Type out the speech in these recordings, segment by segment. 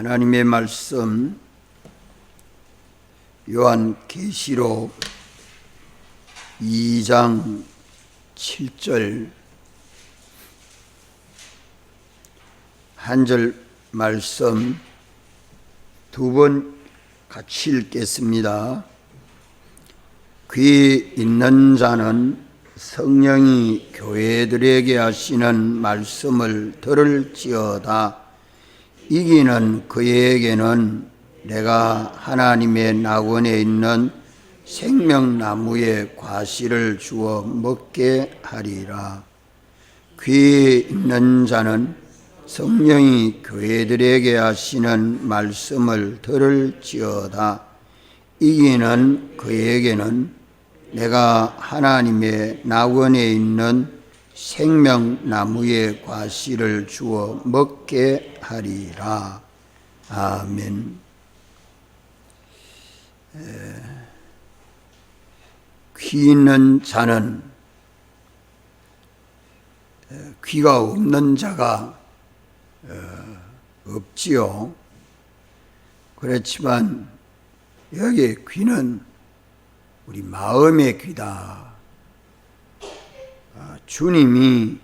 하나님의 말씀 요한계시록 2장 7절 한 절 말씀 두 번 같이 읽겠습니다. 귀 있는 자는 성령이 교회들에게 하시는 말씀을 들을지어다. 이기는 그에게는 내가 하나님의 낙원에 있는 생명나무의 과실을 주어 먹게 하리라. 귀 있는 자는 성령이 교회들에게 하시는 말씀을 들을지어다. 이기는 그에게는 내가 하나님의 낙원에 있는 생명나무의 과실을 주어 먹게 하리라. 아멘. 귀 있는 자는 귀가 없는 자가 없지요. 그렇지만 여기 귀는 우리 마음의 귀다. 주님이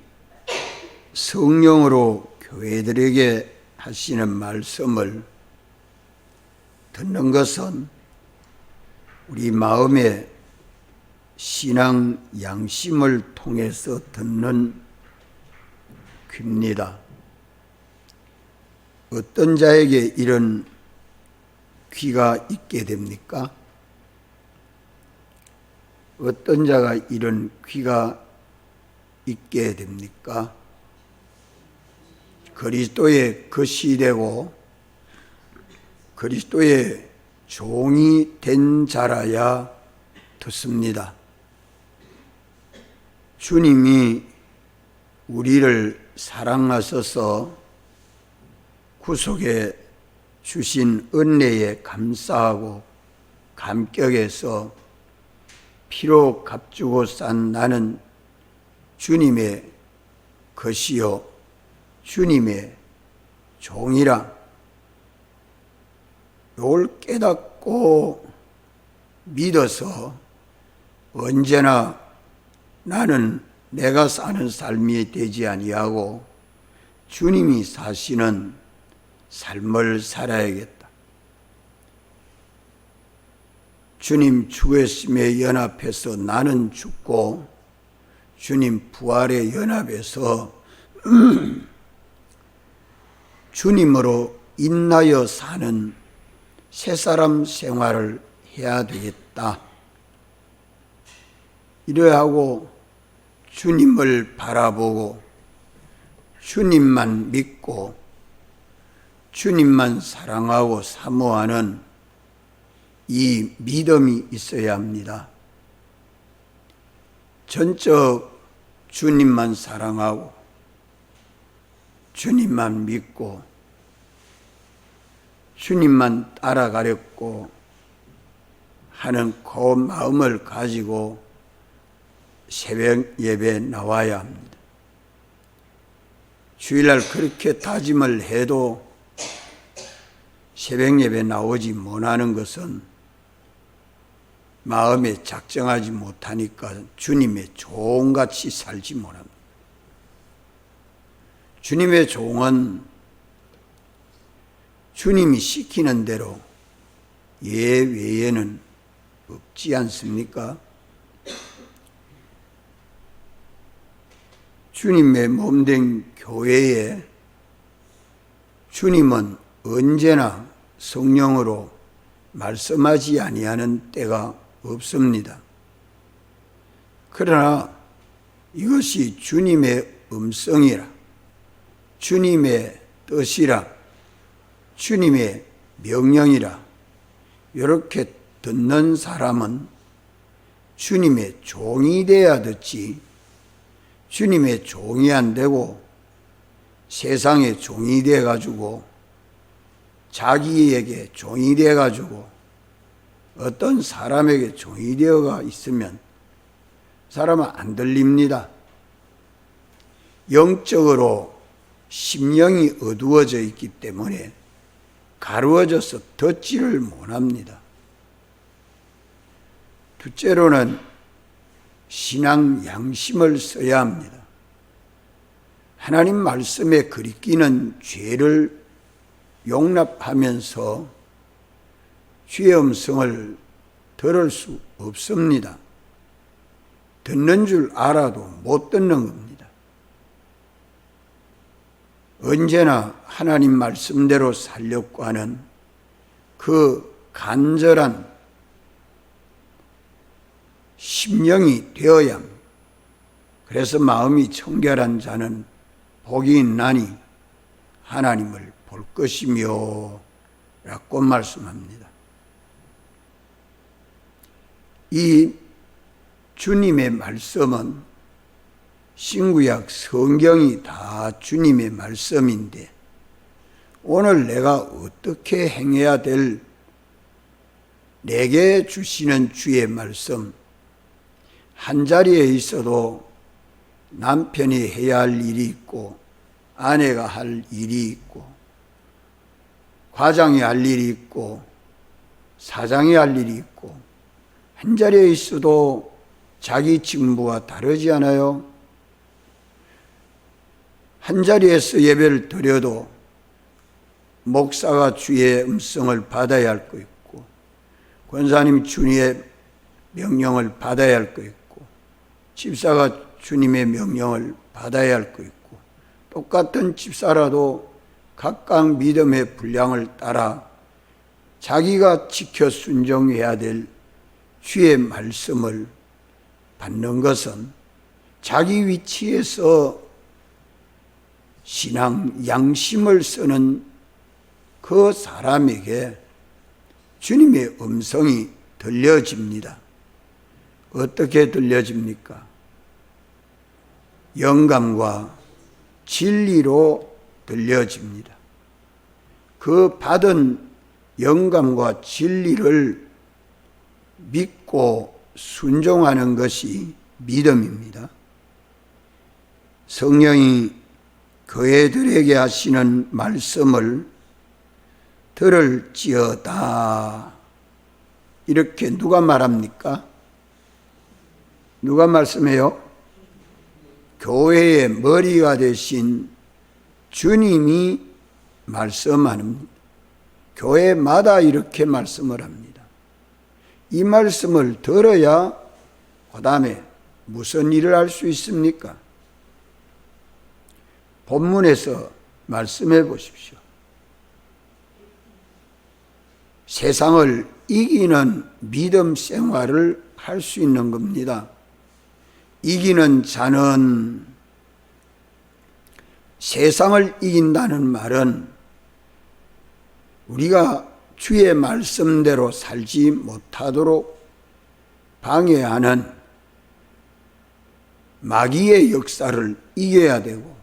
성령으로 교회들에게 하시는 말씀을 듣는 것은 우리 마음의 신앙 양심을 통해서 듣는 귀입니다. 어떤 자에게 이런 귀가 있게 됩니까? 어떤 자가 이런 귀가 있게 됩니까? 그리스도의 것이 되고 그리스도의 종이 된 자라야 듣습니다. 주님이 우리를 사랑하셔서 구속에 주신 은혜에 감사하고 감격해서 피로 값주고 산 나는 주님의 것이요 주님의 종이라. 이걸 깨닫고 믿어서 언제나 나는 내가 사는 삶이 되지 아니하고 주님이 사시는 삶을 살아야겠다. 주님 죽으심에 연합해서 나는 죽고 주님 부활에 연합해서 주님으로 인하여 사는 새사람 생활을 해야 되겠다. 이래야 하고 주님을 바라보고 주님만 믿고 주님만 사랑하고 사모하는 이 믿음이 있어야 합니다. 전적 주님만 사랑하고 주님만 믿고 주님만 따라가려고 하는 그 마음을 가지고 새벽 예배에 나와야 합니다. 주일날 그렇게 다짐을 해도 새벽 예배 나오지 못하는 것은 마음에 작정하지 못하니까 주님의 종같이 살지 못합니다. 주님의 종은 주님이 시키는 대로 외에는 없지 않습니까? 주님의 몸된 교회에 주님은 언제나 성령으로 말씀하지 아니하는 때가 없습니다. 그러나 이것이 주님의 음성이라, 주님의 뜻이라, 주님의 명령이라 이렇게 듣는 사람은 주님의 종이 되어야 듣지, 주님의 종이 안 되고 세상의 종이 되어가지고 자기에게 종이 되어가지고 어떤 사람에게 종이 되어가 있으면 사람은 안 들립니다. 영적으로 심령이 어두워져 있기 때문에 가루어져서 듣지를 못합니다. 둘째로는 신앙 양심을 써야 합니다. 하나님 말씀에 그리끼는 죄를 용납하면서 주의 음성을 들을 수 없습니다. 듣는 줄 알아도 못 듣는 겁니다. 언제나 하나님 말씀대로 살려고 하는 그 간절한 심령이 되어야 합니다. 그래서 마음이 청결한 자는 복이 있나니 하나님을 볼 것이며 라고 말씀합니다. 이 주님의 말씀은 신구약 성경이 다 주님의 말씀인데 오늘 내가 어떻게 행해야 될 내게 주시는 주의 말씀, 한자리에 있어도 남편이 해야 할 일이 있고 아내가 할 일이 있고 과장이 할 일이 있고 사장이 할 일이 있고 한자리에 있어도 자기 직무와 다르지 않아요? 한자리에서 예배를 드려도 목사가 주의 음성을 받아야 할 거 있고 권사님 주님의 명령을 받아야 할 거 있고 집사가 주님의 명령을 받아야 할 거 있고 똑같은 집사라도 각각 믿음의 분량을 따라 자기가 지켜 순종해야 될 주의 말씀을 받는 것은 자기 위치에서 신앙 양심을 쓰는 그 사람에게 주님의 음성이 들려집니다. 어떻게 들려집니까? 영감과 진리로 들려집니다. 그 받은 영감과 진리를 믿고 순종하는 것이 믿음입니다. 성령이 교회들에게 하시는 말씀을 들을지어다. 이렇게 누가 말합니까? 누가 말씀해요? 교회의 머리가 되신 주님이 말씀하는 교회마다 이렇게 말씀을 합니다. 이 말씀을 들어야 그 다음에 무슨 일을 할 수 있습니까? 본문에서 말씀해 보십시오. 세상을 이기는 믿음 생활을 할 수 있는 겁니다. 이기는 자는 세상을 이긴다는 말은 우리가 주의 말씀대로 살지 못하도록 방해하는 마귀의 역사를 이겨야 되고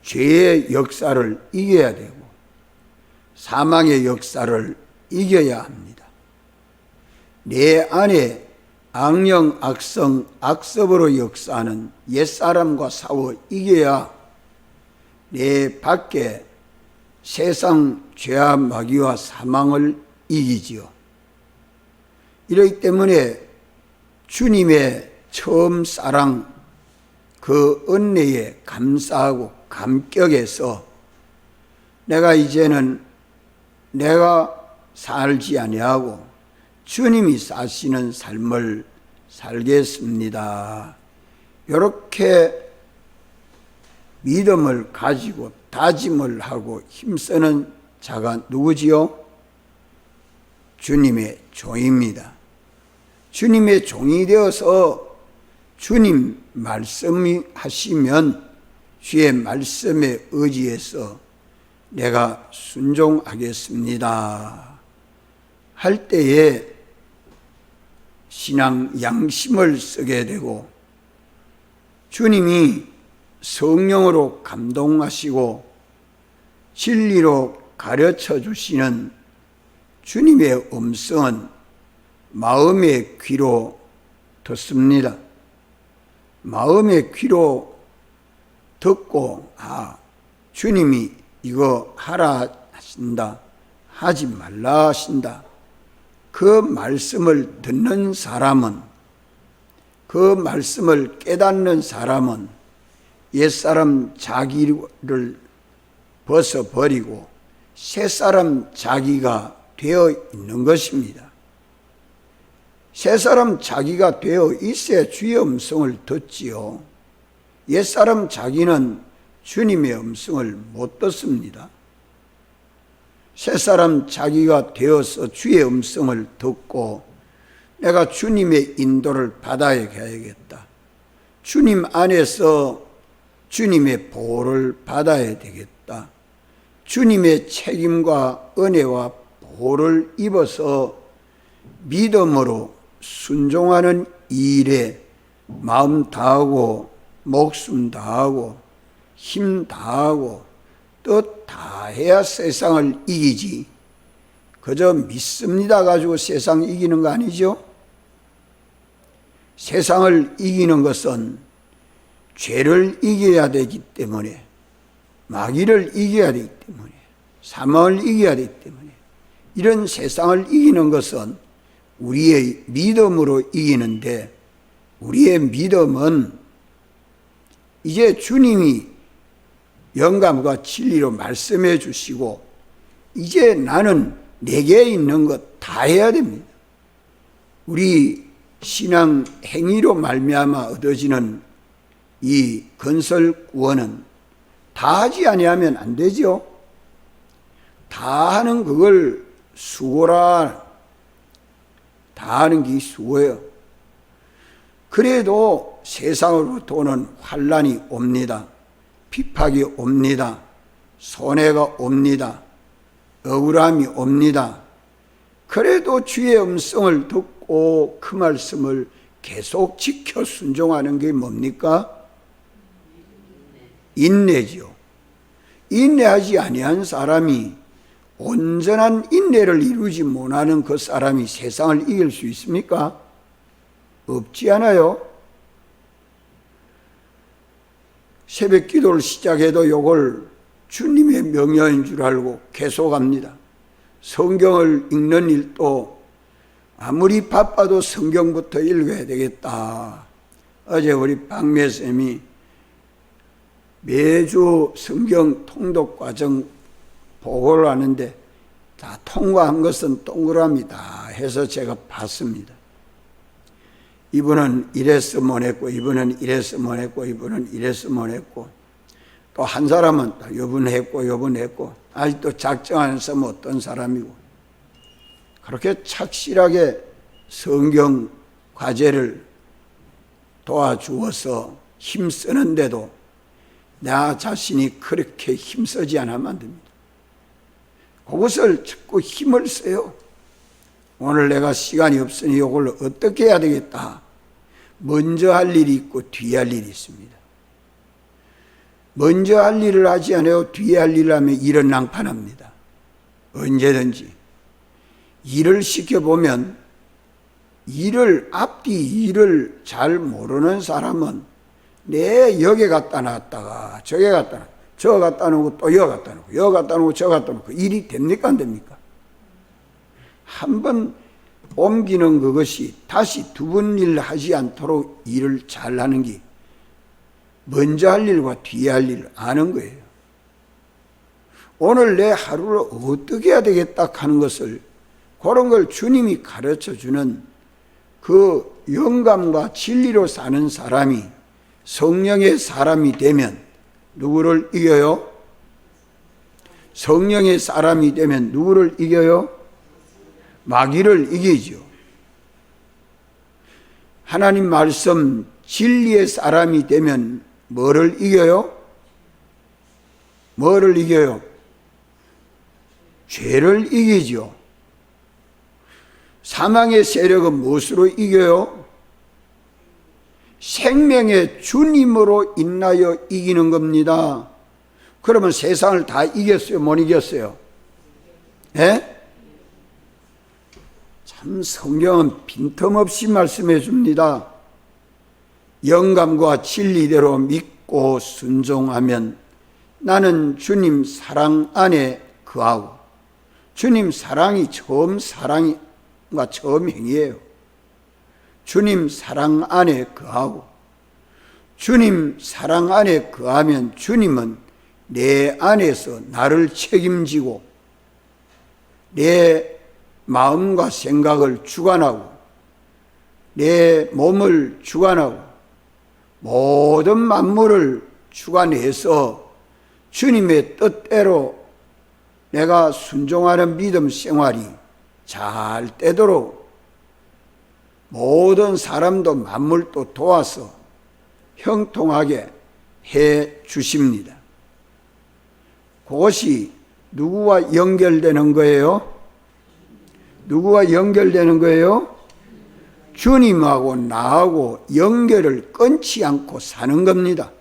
죄의 역사를 이겨야 되고 사망의 역사를 이겨야 합니다. 내 안에 악령, 악성, 악습으로 역사하는 옛사람과 싸워 이겨야 내 밖에 세상 죄와 마귀와 사망을 이기지요. 이렇기 때문에 주님의 처음 사랑 그 은혜에 감사하고 감격해서 내가 이제는 내가 살지 아니하고 주님이 사시는 삶을 살겠습니다. 이렇게 믿음을 가지고 다짐을 하고 힘쓰는 자가 누구지요? 주님의 종입니다. 주님의 종이 되어서 주님 말씀이 하시면 주의 말씀에 의지해서 내가 순종하겠습니다 할 때에 신앙 양심을 쓰게 되고 주님이 성령으로 감동하시고 진리로 가르쳐 주시는 주님의 음성은 마음의 귀로 듣습니다. 마음의 귀로 듣고 주님이 이거 하라 하신다. 하지 말라 하신다. 그 말씀을 듣는 사람은, 그 말씀을 깨닫는 사람은 옛사람 자기를 벗어버리고 새사람 자기가 되어 있는 것입니다. 새사람 자기가 되어 있어야 주의 음성을 듣지요. 옛사람 자기는 주님의 음성을 못 듣습니다. 새사람 자기가 되어서 주의 음성을 듣고 내가 주님의 인도를 받아야겠다. 주님 안에서 주님의 보호를 받아야 되겠다. 주님의 책임과 은혜와 보호를 입어서 믿음으로 순종하는 일에 마음 다하고 목숨 다하고 힘 다하고 뜻 다해야 세상을 이기지. 그저 믿습니다 가지고 세상 이기는 거 아니죠? 세상을 이기는 것은 죄를 이겨야 되기 때문에, 마귀를 이겨야 되기 때문에, 사망을 이겨야 되기 때문에, 이런 세상을 이기는 것은 우리의 믿음으로 이기는데, 우리의 믿음은 이제 주님이 영감과 진리로 말씀해 주시고 이제 나는 내게 있는 것 다 해야 됩니다. 우리 신앙 행위로 말미암아 얻어지는 이 건설 구원은 다 하지 아니하면 안 되죠. 다 하는 그걸 수고라. 다 하는 게 수고예요. 그래도 세상으로부터 오는 환난이 옵니다. 핍박이 옵니다. 손해가 옵니다. 억울함이 옵니다. 그래도 주의 음성을 듣고 그 말씀을 계속 지켜 순종하는 게 뭡니까? 인내죠. 인내하지 아니한 사람이, 온전한 인내를 이루지 못하는 그 사람이 세상을 이길 수 있습니까? 없지 않아요? 새벽 기도를 시작해도 이걸 주님의 명령인 줄 알고 계속합니다. 성경을 읽는 일도 아무리 바빠도 성경부터 읽어야 되겠다. 어제 우리 박매쌤이 매주 성경 통독 과정 보고를 하는데 다 통과한 것은 동그라미다 해서 제가 봤습니다. 이분은 이래서 못했고, 이분은 이래서 못했고, 이분은 이래서 못했고, 또 한 사람은 요번 했고, 요번 했고, 아직도 작정 안 했으면 어떤 사람이고, 그렇게 착실하게 성경 과제를 도와주어서 힘쓰는데도 나 자신이 그렇게 힘쓰지 않으면 안 됩니다. 그것을 자꾸 힘을 써요. 오늘 내가 시간이 없으니 이걸 어떻게 해야 되겠다. 먼저 할 일이 있고 뒤에 할 일이 있습니다. 먼저 할 일을 하지 않아요. 뒤에 할 일을 하면 일은 낭판합니다. 언제든지. 일을 시켜보면 앞뒤 일을 잘 모르는 사람은 내 여기 갖다 놨다가 저기 갖다 놨다가 저 갖다 놓고 또 여기 갖다 놓고 여기 갖다 놓고 저 갖다 놓고 일이 됩니까 안 됩니까? 한번 옮기는 그것이 다시 두 번 일 하지 않도록 일을 잘하는 게 먼저 할 일과 뒤에 할 일을 아는 거예요. 오늘 내 하루를 어떻게 해야 되겠다 하는 것을, 그런 걸 주님이 가르쳐주는 그 영감과 진리로 사는 사람이 성령의 사람이 되면 누구를 이겨요? 성령의 사람이 되면 누구를 이겨요? 마귀를 이기죠. 하나님 말씀 진리의 사람이 되면 뭐를 이겨요? 뭐를 이겨요? 죄를 이기죠. 사망의 세력은 무엇으로 이겨요? 생명의 주님으로 인하여 이기는 겁니다. 그러면 세상을 다 이겼어요? 못 이겼어요? 예? 참 성경은 빈틈없이 말씀해 줍니다. 영감과 진리대로 믿고 순종하면 나는 주님 사랑 안에 거하고 주님 사랑이 처음 사랑과 처음 행위예요. 주님 사랑 안에 거하고, 주님 사랑 안에 거하면 주님은 내 안에서 나를 책임지고 내 마음과 생각을 주관하고 내 몸을 주관하고 모든 만물을 주관해서 주님의 뜻대로 내가 순종하는 믿음 생활이 잘 되도록 모든 사람도 만물도 도와서 형통하게 해 주십니다. 그것이 누구와 연결되는 거예요? 누구와 연결되는 거예요? 주님하고 나하고 연결을 끊지 않고 사는 겁니다.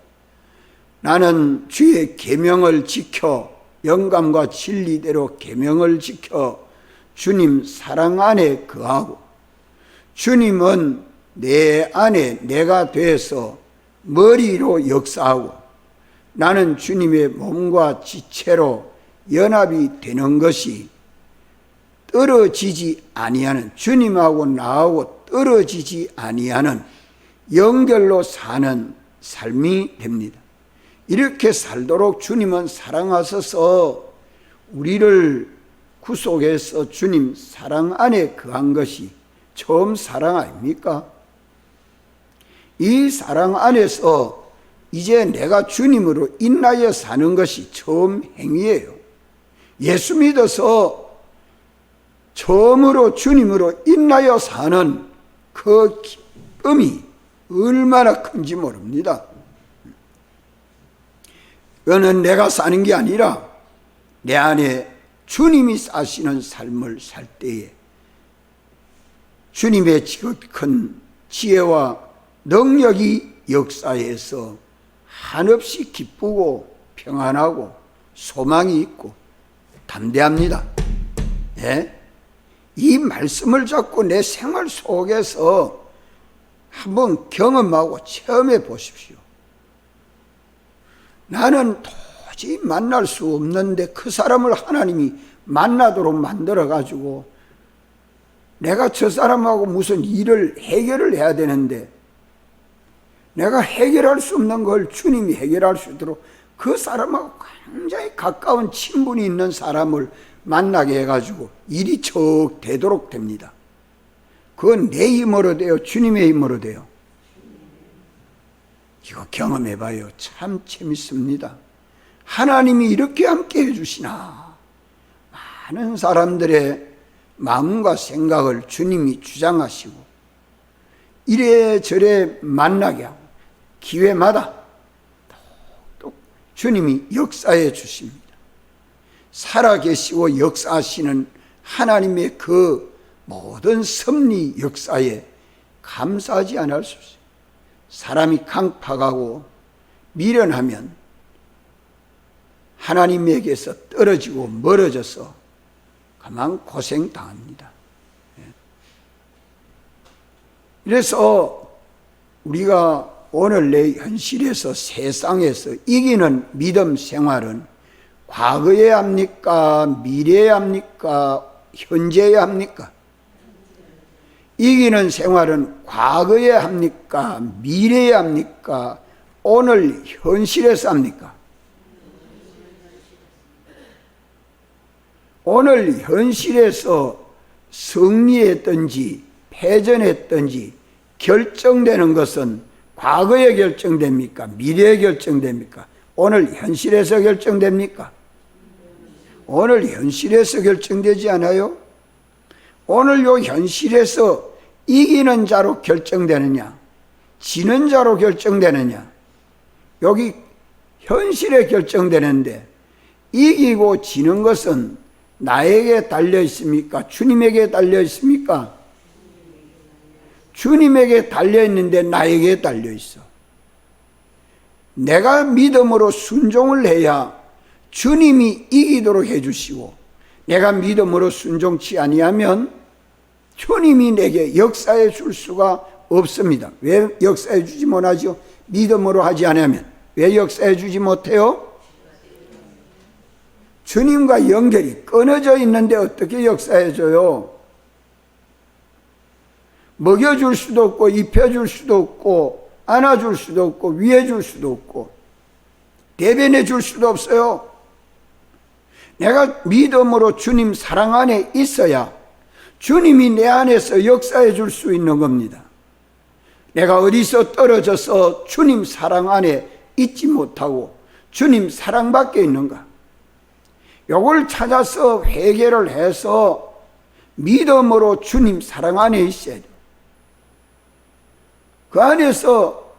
나는 주의 계명을 지켜 영감과 진리대로 계명을 지켜 주님 사랑 안에 거하고, 주님은 내 안에 내가 돼서 머리로 역사하고 나는 주님의 몸과 지체로 연합이 되는 것이 떨어지지 아니하는, 주님하고 나하고 떨어지지 아니하는 연결로 사는 삶이 됩니다. 이렇게 살도록 주님은 사랑하셔서 우리를 구속해서 주님 사랑 안에 거한 것이 처음 사랑 아닙니까? 이 사랑 안에서 이제 내가 주님으로 인하여 사는 것이 처음 행위예요. 예수 믿어서 처음으로 주님으로 인하여 사는 그 기쁨이 얼마나 큰지 모릅니다. 그거는 내가 사는 게 아니라 내 안에 주님이 사시는 삶을 살 때에 주님의 지극히 큰 지혜와 능력이 역사해서 한없이 기쁘고 평안하고 소망이 있고 담대합니다. 예? 이 말씀을 잡고 내 생활 속에서 한번 경험하고 체험해 보십시오. 나는 도저히 만날 수 없는데 그 사람을 하나님이 만나도록 만들어가지고 내가 저 사람하고 무슨 일을 해결을 해야 되는데 내가 해결할 수 없는 걸 주님이 해결할 수 있도록 그 사람하고 굉장히 가까운 친분이 있는 사람을 만나게 해가지고 일이 척 되도록 됩니다. 그건 내 힘으로 돼요? 주님의 힘으로 돼요? 이거 경험해봐요. 참 재밌습니다. 하나님이 이렇게 함께 해주시나. 많은 사람들의 마음과 생각을 주님이 주장하시고 이래저래 만나게 하고 기회마다 또 주님이 역사해 주십니다. 살아계시고 역사하시는 하나님의 그 모든 섭리 역사에 감사하지 않을 수 없어요. 사람이 강팍하고 미련하면 하나님에게서 떨어지고 멀어져서 가만 고생당합니다. 그래서 우리가 오늘 내 현실에서 세상에서 이기는 믿음 생활은 과거에 합니까? 미래에 합니까? 현재에 합니까? 이기는 생활은 과거에 합니까? 미래에 합니까? 오늘 현실에서 합니까? 오늘 현실에서 승리했든지 패전했든지 결정되는 것은 과거에 결정됩니까? 미래에 결정됩니까? 오늘 현실에서 결정됩니까? 오늘 현실에서 결정되지 않아요? 오늘 요 현실에서 이기는 자로 결정되느냐, 지는 자로 결정되느냐, 여기 현실에 결정되는데 이기고 지는 것은 나에게 달려 있습니까? 주님에게 달려 있습니까? 주님에게 달려 있는데 나에게 달려 있어. 내가 믿음으로 순종을 해야 주님이 이기도록 해주시고, 내가 믿음으로 순종치 아니하면 주님이 내게 역사해 줄 수가 없습니다. 왜 역사해 주지 못하죠? 믿음으로 하지 않으면. 왜 역사해 주지 못해요? 주님과 연결이 끊어져 있는데 어떻게 역사해줘요? 먹여줄 수도 없고 입혀줄 수도 없고 안아줄 수도 없고 위해줄 수도 없고 대변해 줄 수도 없어요. 내가 믿음으로 주님 사랑 안에 있어야 주님이 내 안에서 역사해 줄 수 있는 겁니다. 내가 어디서 떨어져서 주님 사랑 안에 있지 못하고 주님 사랑밖에 있는가? 요걸 찾아서 회개를 해서 믿음으로 주님 사랑 안에 있어야 돼요. 그 안에서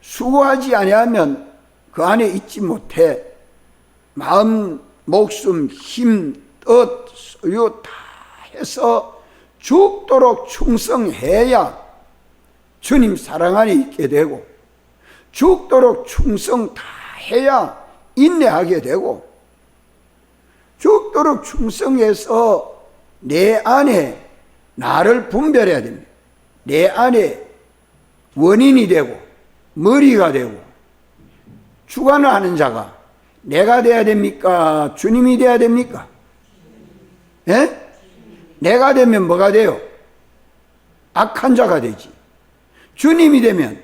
수고하지 아니하면 그 안에 있지 못해. 마음, 목숨, 힘, 뜻, 소유 다 해서 죽도록 충성해야 주님 사랑 안에 있게 되고, 죽도록 충성 다 해야 인내하게 되고, 죽도록 충성해서 내 안에 나를 분별해야 됩니다. 내 안에 원인이 되고 머리가 되고 주관을 하는 자가 내가 돼야 됩니까? 주님이 돼야 됩니까? 예? 내가 되면 뭐가 돼요? 악한 자가 되지. 주님이 되면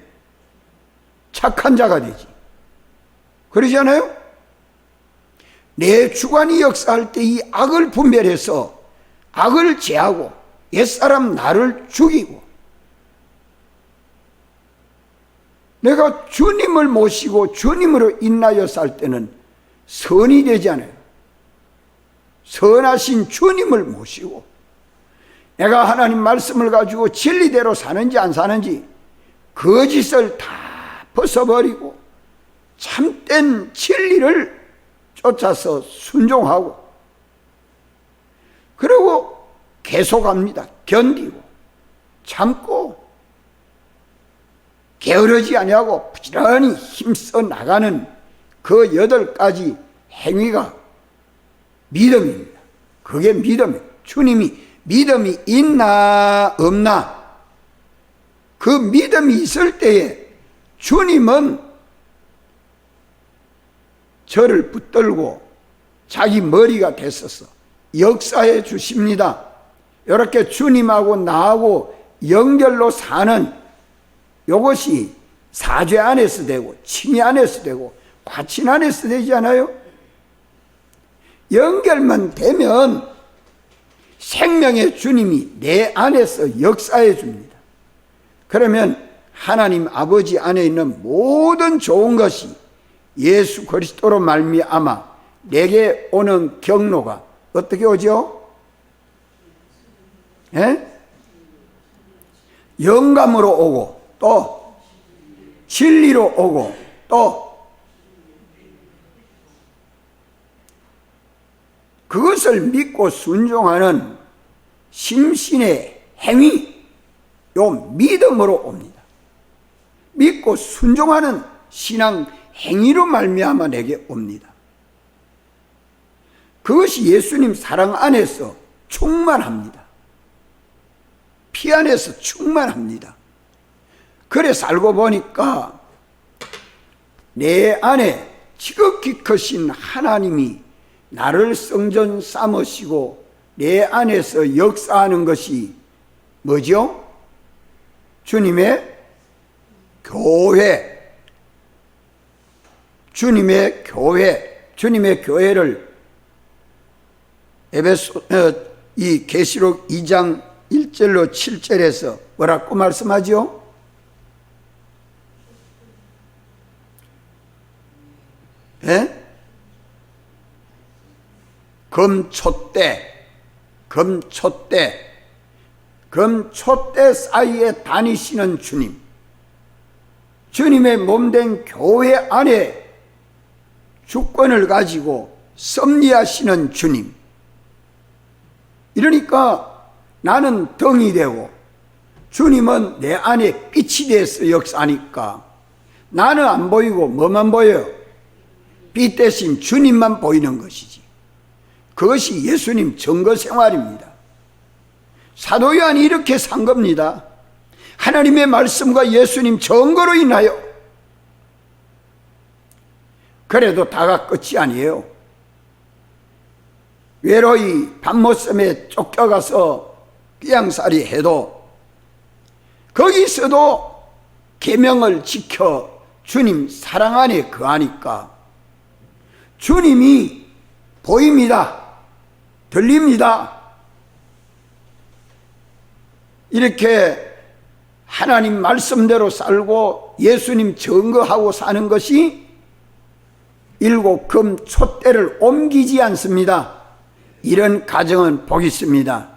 착한 자가 되지. 그러잖아요? 내 주관이 역사할 때 이 악을 분별해서 악을 제하고 옛사람 나를 죽이고, 내가 주님을 모시고 주님으로 인하여 살 때는 선이 되지 않아요. 선하신 주님을 모시고 내가 하나님 말씀을 가지고 진리대로 사는지 안 사는지 거짓을 다 벗어버리고 참된 진리를 쫓아서 순종하고, 그리고 계속합니다. 견디고 참고 게으르지 아니하고 부지런히 힘써 나가는 그 8가지 행위가 믿음입니다. 그게 믿음이에요. 주님이 믿음이 있나 없나, 그 믿음이 있을 때에 주님은 저를 붙들고 자기 머리가 됐어서 역사해 주십니다. 이렇게 주님하고 나하고 연결로 사는 이것이 사죄 안에서 되고 칭의 안에서 되고 과친 안에서 되지 않아요? 연결만 되면 생명의 주님이 내 안에서 역사해 줍니다. 그러면 하나님 아버지 안에 있는 모든 좋은 것이 예수 그리스도로 말미암아 내게 오는 경로가 어떻게 오죠? 예? 영감으로 오고, 또 진리로 오고, 또 그것을 믿고 순종하는 심신의 행위, 요 믿음으로 옵니다. 믿고 순종하는 신앙 행위로 말미암아 내게 옵니다. 그것이 예수님 사랑 안에서 충만합니다. 피 안에서 충만합니다. 그래 살고 보니까 내 안에 지극히 크신 하나님이 나를 성전 삼으시고 내 안에서 역사하는 것이 뭐죠? 주님의 교회. 주님의 교회. 주님의 교회를 이 계시록 2장 1절로 7절에서 뭐라고 말씀하죠? 예? 금촛대 사이에 다니시는 주님, 주님의 몸된 교회 안에 주권을 가지고 섭리하시는 주님. 이러니까 나는 덩이 되고 주님은 내 안에 빛이 돼서 역사하니까 나는 안 보이고 뭐만 보여요? 빛 대신 주님만 보이는 것이지. 그것이 예수님 증거 생활입니다. 사도 요한이 이렇게 산 겁니다. 하나님의 말씀과 예수님 증거로 인하여. 그래도 다가 끝이 아니에요. 외로이 밤모섬에 쫓겨가서 삐양살이 해도 거기서도 계명을 지켜 주님 사랑 안에 거하니까 주님이 보입니다. 들립니다. 이렇게 하나님 말씀대로 살고 예수님 증거하고 사는 것이 일곱 금 촛대를 옮기지 않습니다. 이런 가정은 복이 있습니다.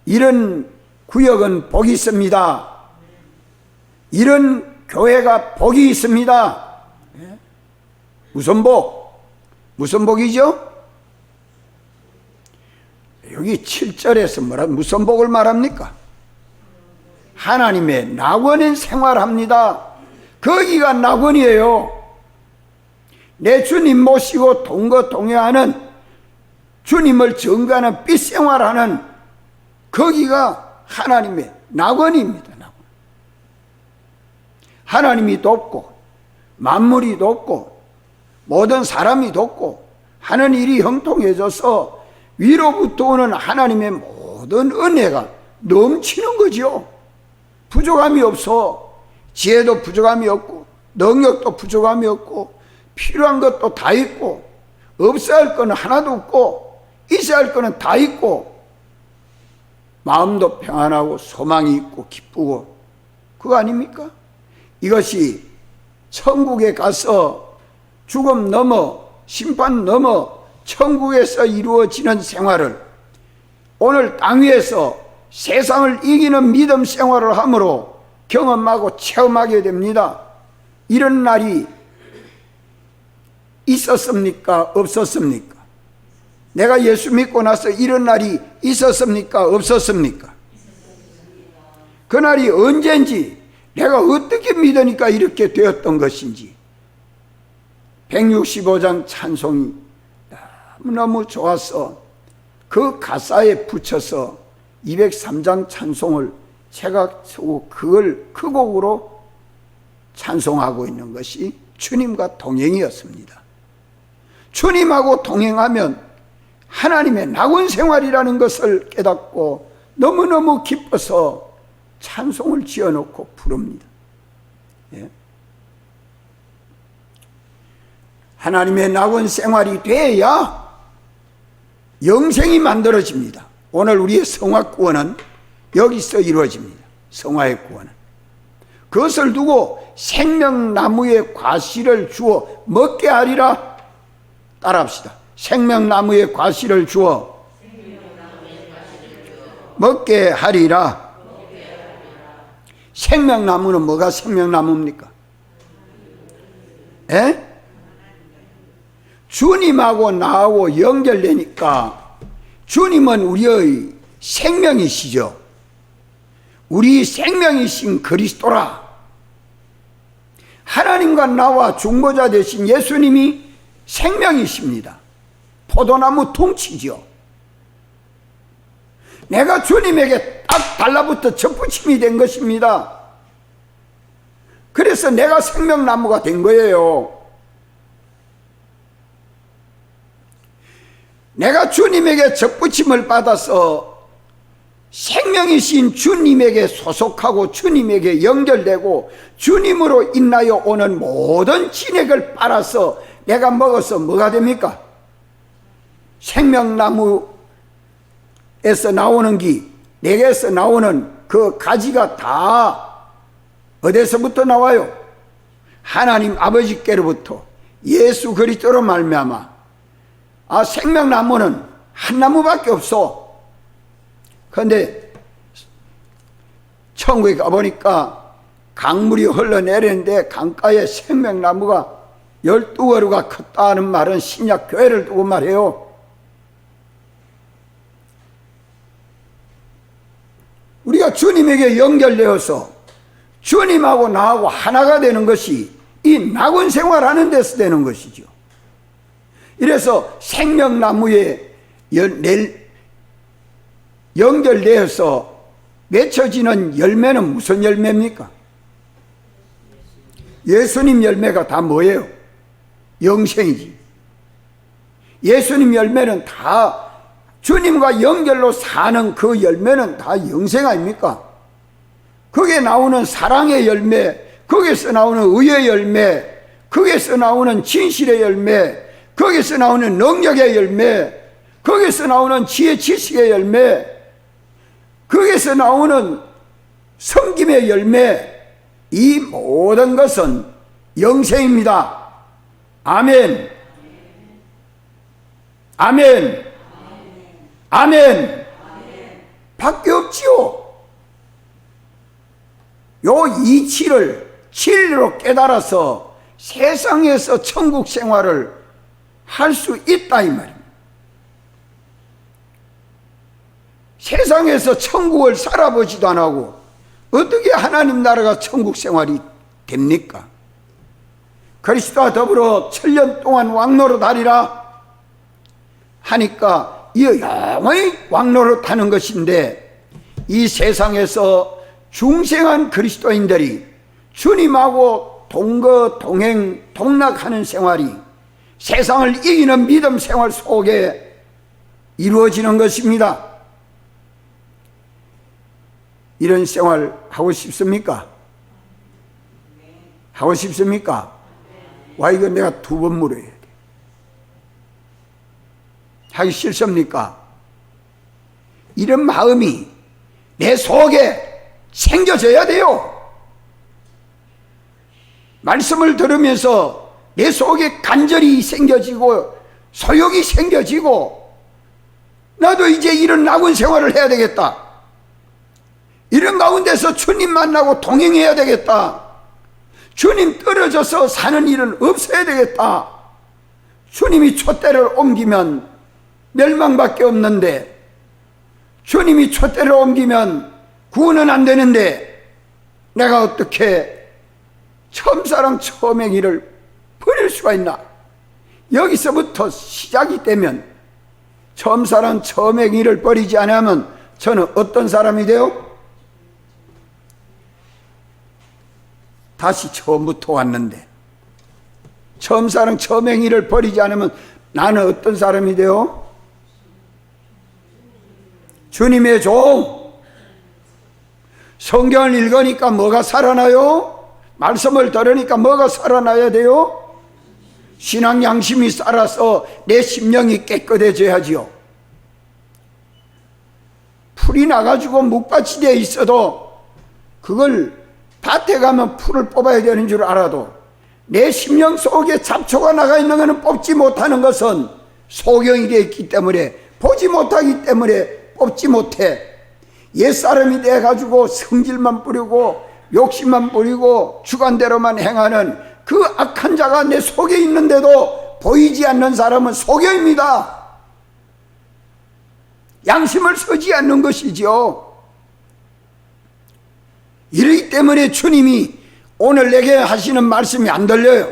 이런 구역은 복이 있습니다. 이런 교회가 복이 있습니다. 무슨 복? 무슨 복이죠? 여기 7절에서 무슨 복을 말합니까? 하나님의 낙원에 생활합니다. 거기가 낙원이에요. 내 주님 모시고 동거동행하는 주님을 증거하는 빛 생활하는 거기가 하나님의 낙원입니다. 낙원. 하나님이 돕고 만물이 돕고 모든 사람이 돕고 하는 일이 형통해져서 위로부터 오는 하나님의 모든 은혜가 넘치는 거죠. 부족함이 없어. 지혜도 부족함이 없고 능력도 부족함이 없고 필요한 것도 다 있고 없어야 할 거는 하나도 없고 있어야 할 거는 다 있고 마음도 평안하고 소망이 있고 기쁘고 그거 아닙니까? 이것이 천국에 가서 죽음 넘어 심판 넘어 천국에서 이루어지는 생활을 오늘 땅 위에서 세상을 이기는 믿음 생활을 함으로 경험하고 체험하게 됩니다. 이런 날이 있었습니까? 없었습니까? 내가 예수 믿고 나서 이런 날이 있었습니까? 없었습니까? 그 날이 언제인지 내가 어떻게 믿으니까 이렇게 되었던 것인지 165장 찬송이 너무너무 좋아서 그 가사에 붙여서 203장 찬송을 제가 쓰고 그걸 그 곡으로 찬송하고 있는 것이 주님과 동행이었습니다. 주님하고 동행하면 하나님의 낙원 생활이라는 것을 깨닫고 너무너무 기뻐서 찬송을 지어놓고 부릅니다. 예. 하나님의 낙원 생활이 돼야 영생이 만들어집니다. 오늘 우리의 성화 구원은 여기서 이루어집니다. 성화의 구원은. 그것을 두고 생명나무의 과실을 주어 먹게 하리라. 따라합시다. 생명나무의 과실을 주어 먹게 하리라. 생명나무는 뭐가 생명나무입니까? 에? 주님하고 나하고 연결되니까 주님은 우리의 생명이시죠. 우리 생명이신 그리스도라. 하나님과 나와 중보자 되신 예수님이 생명이십니다. 포도나무 통치죠. 내가 주님에게 딱 달라붙어 접붙임이 된 것입니다. 그래서 내가 생명나무가 된 거예요. 내가 주님에게 접붙임을 받아서 생명이신 주님에게 소속하고 주님에게 연결되고 주님으로 인하여 오는 모든 진액을 빨아서 내가 먹어서 뭐가 됩니까? 생명나무에서 나오는 내게서 나오는 그 가지가 다 어디서부터 나와요? 하나님 아버지께로부터 예수 그리스도로 말미암아. 생명나무는 한 나무밖에 없어. 그런데 천국에 가보니까 강물이 흘러내리는데 강가에 생명나무가 12그루가 컸다는 말은 신약 교회를 두고 말해요. 우리가 주님에게 연결되어서 주님하고 나하고 하나가 되는 것이 이 낙원 생활하는 데서 되는 것이죠. 이래서 생명나무에 연결되어서 맺혀지는 열매는 무슨 열매입니까? 예수님 열매가 다 뭐예요? 영생이지. 예수님 열매는 다 주님과 연결로 사는 그 열매는 다 영생 아닙니까? 거기에 나오는 사랑의 열매, 거기에서 나오는 의의 열매, 거기에서 나오는 진실의 열매, 거기에서 나오는 능력의 열매, 거기에서 나오는 지혜 지식의 열매, 거기에서 나오는 섬김의 열매, 이 모든 것은 영생입니다. 아멘. 아멘. 아멘. 밖에 없지요. 요 이치를 진리로 깨달아서 세상에서 천국 생활을 할 수 있다 이 말입니다. 세상에서 천국을 살아보지도 안 하고 어떻게 하나님 나라가 천국 생활이 됩니까? 그리스도와 더불어 7년 동안 왕노릇하리라 하니까 이 영원히 왕노릇하는 것인데, 이 세상에서 중생한 그리스도인들이 주님하고 동거 동행 동락하는 생활이 세상을 이기는 믿음 생활 속에 이루어지는 것입니다. 이런 생활 하고 싶습니까? 하고 싶습니까? 와, 이거 내가 2번 물어야 돼. 하기 싫습니까? 이런 마음이 내 속에 생겨져야 돼요. 말씀을 들으면서 내 속에 간절히 생겨지고 소욕이 생겨지고, 나도 이제 이런 나군 생활을 해야 되겠다, 이런 가운데서 주님 만나고 동행해야 되겠다, 주님 떨어져서 사는 일은 없어야 되겠다, 주님이 촛대를 옮기면 멸망밖에 없는데, 주님이 촛대를 옮기면 구원은 안 되는데, 내가 어떻게 처음사랑 처음의 길을 버릴 수가 있나? 여기서부터 시작이 되면, 처음사랑 처음의 길을 버리지 않으면 저는 어떤 사람이 돼요? 다시 처음부터 왔는데, 처음사랑 처음의 길을 버리지 않으면 나는 어떤 사람이 돼요? 주님의 종. 성경을 읽으니까 뭐가 살아나요? 말씀을 들으니까 뭐가 살아나야 돼요? 신앙 양심이 살아서 내 심령이 깨끗해져야지요. 풀이 나가지고 묵밭이 되어 있어도 그걸 밭에 가면 풀을 뽑아야 되는 줄 알아도 내 심령 속에 잡초가 나가 있는 것은 뽑지 못하는 것은 소경이 되어 있기 때문에, 보지 못하기 때문에 뽑지 못해. 옛사람이 돼가지고 성질만 부리고 욕심만 부리고 주관대로만 행하는 그 악한 자가 내 속에 있는데도 보이지 않는 사람은 소경입니다. 양심을 쓰지 않는 것이지요. 이러기 때문에 주님이 오늘 내게 하시는 말씀이 안 들려요.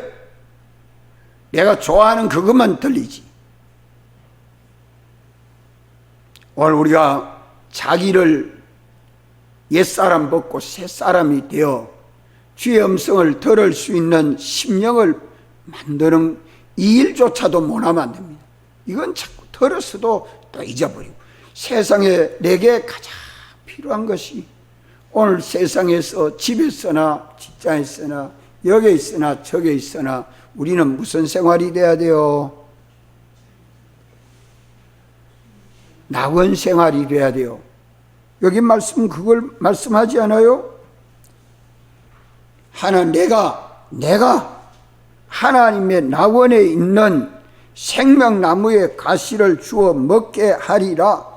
내가 좋아하는 그것만 들리지. 오늘 우리가 자기를 옛사람 벗고 새사람이 되어 주의 음성을 들을 수 있는 심령을 만드는 이 일조차도 못하면 안 됩니다. 이건 자꾸 들었어도 또 잊어버리고. 세상에 내게 가장 필요한 것이, 오늘 세상에서 집에서나 직장에서나 여기 있으나 저기 있으나 우리는 무슨 생활이 돼야 돼요? 낙원 생활이 돼야 돼요. 여기 말씀 그걸 말씀하지 않아요? 내가 하나님의 낙원에 있는 생명나무의 가시를 주어 먹게 하리라.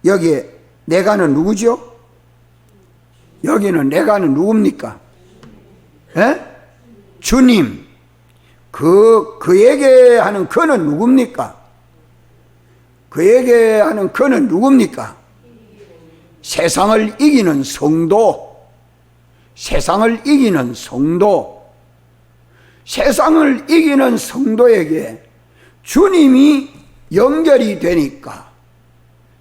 여기에 내가는 누구죠? 여기는 내가는 누굽니까? 에? 주님. 그에게 하는 그는 누굽니까? 그에게 하는 그는 누굽니까? 세상을 이기는 성도. 세상을 이기는 성도. 세상을 이기는 성도에게 주님이 연결이 되니까,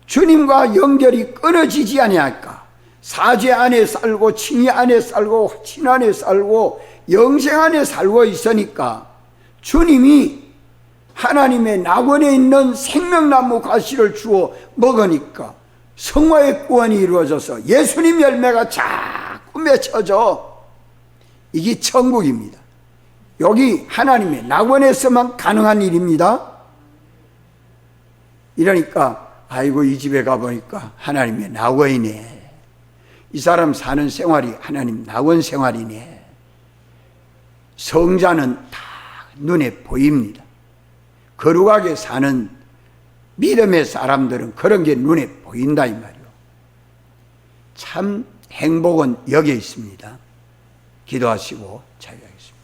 주님과 연결이 끊어지지 아니할까? 사죄 안에 살고 칭의 안에 살고 친 안에 살고 영생 안에 살고 있으니까 주님이 하나님의 낙원에 있는 생명나무 가시를 주어 먹으니까 성화의 구원이 이루어져서 예수님 열매가 자꾸 맺혀져. 이게 천국입니다. 여기 하나님의 낙원에서만 가능한 일입니다. 이러니까 아이고 이 집에 가보니까 하나님의 낙원이네. 이 사람 사는 생활이 하나님 낙원 생활이네. 성자는 다 눈에 보입니다. 거룩하게 사는 믿음의 사람들은 그런 게 눈에 보인다 이 말이요. 참 행복은 여기에 있습니다. 기도하시고 자유하겠습니다.